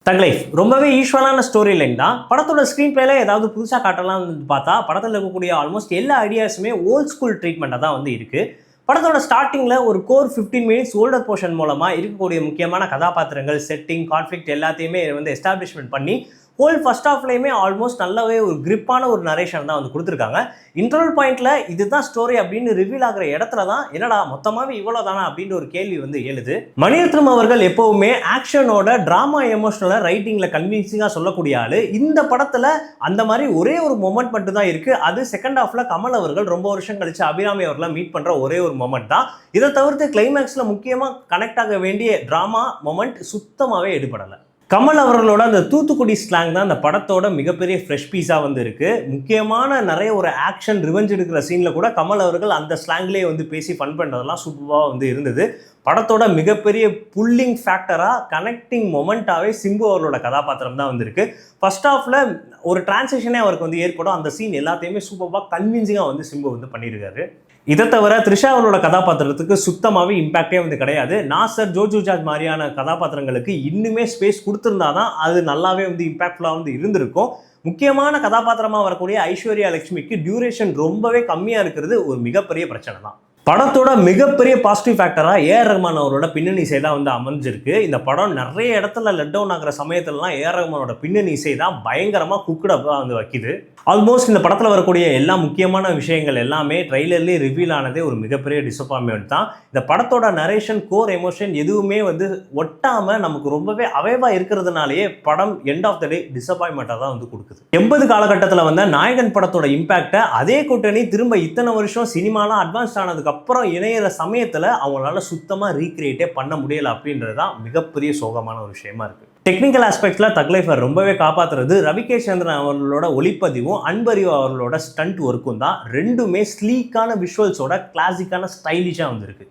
தக் லைஃப் ரொம்பவே யூஸ்வலான story line தான். படத்தோட ஸ்க்ரீன் பிளேல ஏதாவது புதுசாக காட்டலாம்னு பார்த்தா படத்தில் இருக்கக்கூடிய ஆல்மோஸ்ட் எல்லா ஐடியாஸுமே ஓல்ட் ஸ்கூல் ட்ரீட்மெண்ட்டாக தான் வந்து இருக்குது. படத்தோட ஸ்டார்டிங்கில் ஒரு கோர் 15 மினிட்ஸ் ஓல்டர் போர்ஷன் மூலமாக இருக்கக்கூடிய முக்கியமான கதாபாத்திரங்கள், செட்டிங், கான்ஃப்ளிக்ட் எல்லாத்தையுமே வந்து எஸ்டாப்ளிஷ்மெண்ட் பண்ணி ஹோல் ஃபர்ஸ்ட் ஹாஃப்லேயுமே ஆல்மோஸ்ட் நல்லாவே ஒரு கிரிப்பான ஒரு நரேஷன் தான் வந்து கொடுத்துருக்காங்க. இன்டர்வல் பாயிண்ட்ல இதுதான் ஸ்டோரி அப்படின்னு ரிவீல் ஆகிற இடத்துல தான் என்னடா மொத்தமாகவே இவ்வளோ தானா அப்படின்ற ஒரு கேள்வி வந்து எழுது. மணிரத்னம் அவர்கள் எப்பவுமே ஆக்ஷனோட டிராமா எமோஷனலை ரைட்டிங்கில் கன்வின்சிங்காக சொல்லக்கூடிய ஆள். இந்த படத்தில் அந்த மாதிரி ஒரே ஒரு மொமெண்ட் மட்டும் தான் இருக்குது. அது செகண்ட் ஹாஃப்ல கமல் அவர்கள் ரொம்ப வருஷம் கழிச்சு அபிராமி அவர்களை மீட் பண்ணுற ஒரே ஒரு மொமெண்ட் தான். இதை தவிர்த்து கிளைமேக்ஸில் முக்கியமாக கனெக்ட் ஆக வேண்டிய டிராமா மொமெண்ட் சுத்தமாகவே எடுபடலை. கமல் அவர்களோட அந்த தூத்துக்குடி ஸ்லாங் தான் அந்த படத்தோட மிகப்பெரிய ஃப்ரெஷ் பீஸாக வந்து இருக்குது. முக்கியமான நிறைய ஒரு ஆக்ஷன் ரிவெஞ்ச் எடுக்கிற சீனில் கூட கமல் அவர்கள் அந்த ஸ்லாங்லேயே வந்து பேசி ஃபன் பண்ணுறதெல்லாம் சூப்பராக வந்து இருந்தது. படத்தோட மிகப்பெரிய புல்லிங் ஃபேக்டராக, கனெக்டிங் மொமெண்ட்டாகவே சிம்பு அவர்களோட கதாபாத்திரம் தான் வந்திருக்கு. ஃபர்ஸ்ட் ஹாஃபில் ஒரு டிரான்சிஷனே அவருக்கு வந்து ஏற்படும். அந்த சீன் எல்லாத்தையுமே சூப்பராக கன்வின்சிங்காக வந்து சிம்பு வந்து பண்ணியிருக்காரு. இதை தவிர த்ரிஷா அவரோட கதாபாத்திரத்துக்கு சுத்தமாகவே இம்பாக்டே வந்து கிடையாது. நாசர், ஜோஜு ஜார்ஜ் மாதிரியான கதாபாத்திரங்களுக்கு இன்னுமே ஸ்பேஸ் கொடுத்துருந்தா தான் அது நல்லாவே வந்து இம்பாக்ட்ஃபுல்லாக வந்து இருந்திருக்கும். முக்கியமான கதாபாத்திரமாக வரக்கூடிய ஐஸ்வர்யா லட்சுமிக்கு டியூரேஷன் ரொம்பவே கம்மியாக இருக்கிறது ஒரு மிகப்பெரிய பிரச்சனை தான். படத்தோட மிகப்பெரிய பாசிட்டிவ் ஃபேக்டராக ஏஆர் ரஹ்மான் அவரோட பின்னணி இசை தான் வந்து அமைஞ்சிருக்கு. இந்த படம் நிறைய இடத்துல லெட் டவுன் ஆகிற சமயத்துலலாம் ஏஆர் ரஹ்மானோட பின்னணி இசை தான் பயங்கரமாக குக்கடாக வந்து வைக்குது. ஆல்மோஸ்ட் இந்த படத்தில் வரக்கூடிய எல்லா முக்கியமான விஷயங்கள் எல்லாமே ட்ரெய்லர்லேயே ரிவீல் ஆனதே ஒரு மிகப்பெரிய டிசப்பாயின்மெண்ட் தான். இந்த படத்தோட நரேஷன், கோர் எமோஷன் எதுவுமே வந்து ஒட்டாமல் நமக்கு ரொம்பவே அவைவாக இருக்கிறதுனாலேயே படம் எண்ட் ஆஃப் த டே டிசப்பாயின்மெண்ட்டாக தான் வந்து கொடுக்குது. 80 காலகட்டத்தில் வந்த நாயகன் படத்தோட இம்பேக்டை அதே கூட்டணி திரும்ப இத்தனை வருஷம் சினிமாலாம் அட்வான்ஸ் ஆனதுக்கு அப்புறம் இணையிற சமயத்தில் அவங்களால சுத்தமாக ரீக்ரியேட்டே பண்ண முடியலை அப்படின்றது தான் மிகப்பெரிய சோகமான ஒரு விஷயமா இருக்குது. டெக்னிக்கல் ஆஸ்பெக்ட்ஸில் தக் லைஃபை ரொம்பவே காப்பாற்றுறது ரவிகே சந்திரன் அவர்களோட ஒளிப்பதிவும் அன்பறிவு அவர்களோட ஸ்டண்ட் ஒர்க்கும் தான். ரெண்டுமே ஸ்லீக்கான விஷுவல்ஸோட கிளாசிக்கான ஸ்டைலிஷாக வந்திருக்கு.